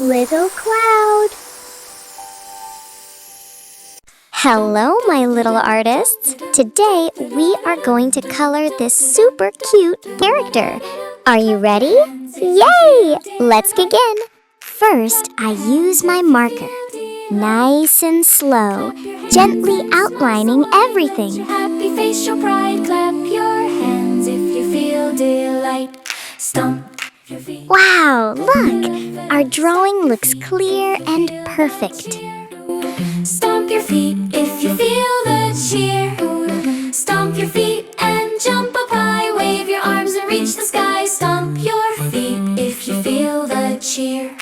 little cloud. Hello, my little artists. Today, we are going to color this super cute character. Are you ready? Yay! Let's begin. First, I use my marker. Nice and slow, gently outlining everything. Happy face, show pride, clap your hands if you feel delight. Stomp your feet. Wow, look! Our drawing looks clear and perfect. Stomp your feet if you feel the cheer. Stomp your feet and jump up high. Wave your arms and reach the sky. Stomp your feet if you feel the cheer.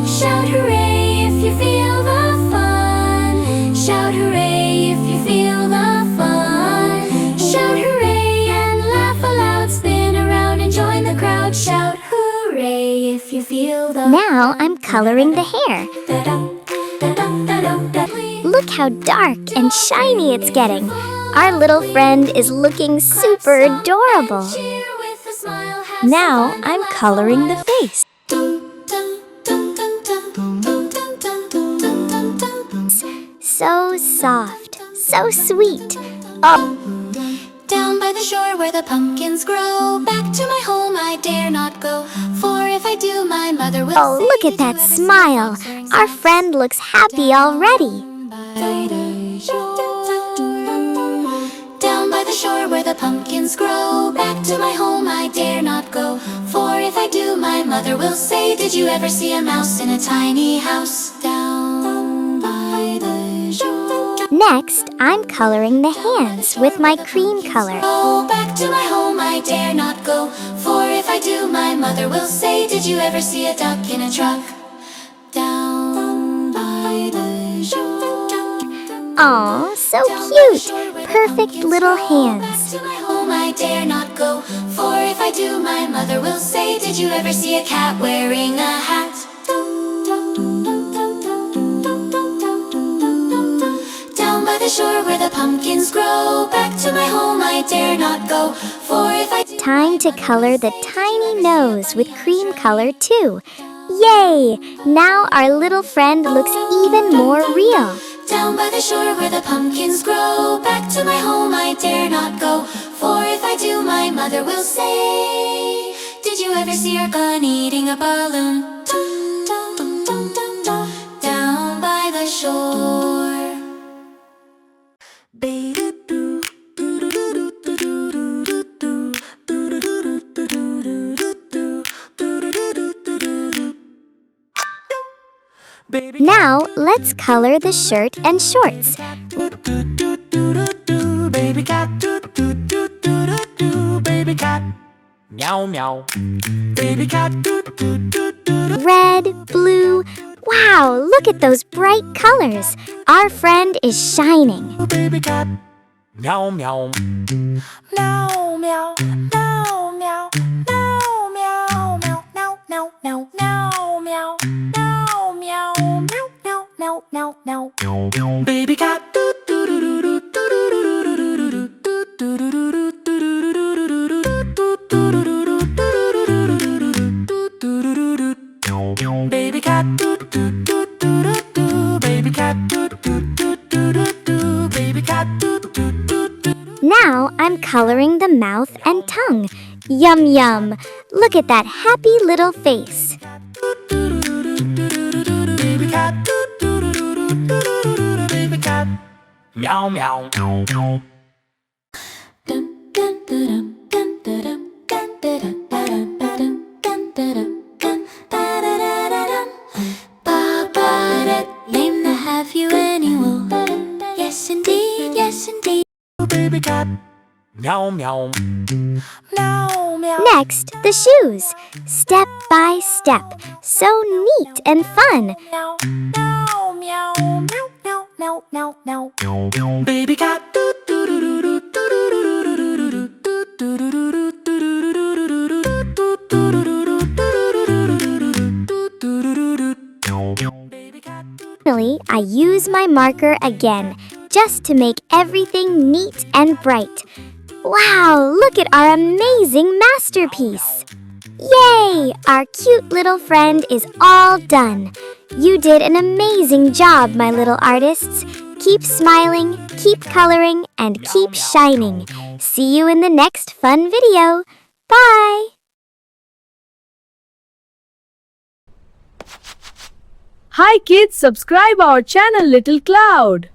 Shout hooray if you feel the fun. Shout hooray if you feel the fun. Shout hooray and laugh aloud. Spin around and join the crowd. Shout hooray if you feel the Now I'm coloring the hair. Look how dark and shiny it's getting. Our little friend is looking super adorable. Now I'm coloring the face. So soft, so sweet. Down by the shore where the pumpkins grow, back to my home I dare not go, for if I do my mother will Oh, look at that smile. Our friend looks happy already. Down by the shore where the pumpkins grow, back to my home I dare not go, for if I do my mother will say, did you ever see a mouse in a tiny house? Down by the shore. Next, I'm coloring the hands with my cream color. Oh, back to my home I dare not go, for if I do my mother will say, did you ever see a duck in a truck? Down by the shore. Aw, so cute. Perfect little hands. Back to my home I dare not go, for if I do my mother will say, did you ever see a cat wearing a hat? Down by the shore where the pumpkins grow, back to my home I dare not go, for if I do Time to color the tiny nose with cream color too. Yay! Now our little friend looks even more real. Down by the shore where the pumpkins grow, back to my home I dare not go, for if I do my mother will say, did you ever see your gun eating a balloon? Down by the shore. Now, let's color the shirt and shorts. Baby cat, baby cat, meow meow. Baby cat, Red, blue. Wow, look at those bright colors. Our friend is shining. baby cat, meow meow. Meow meow, meow meow, meow meow, meow meow meow meow meow meow meow meow meow meow meow meow. Baby cat. Baby cat, baby cat, baby cat. Now I'm coloring the mouth and tongue. Yum yum. Look at that happy little face. Baby cat, baby cat, meow meow. Name the have you any wool? Yes indeed, yes indeed. Baby cat, meow meow. Meow meow. Next, the shoes. Step by step. So neat and fun. Meow meow meow meow meow meow meow meow. Baby cat. Finally, I use my marker again, just to make everything neat and bright. Wow, look at our amazing masterpiece! Yay! Our cute little friend is all done. You did an amazing job, my little artists. Keep smiling, keep coloring, and keep shining. See you in the next fun video. Bye! Hi kids, subscribe our channel Little Cloud.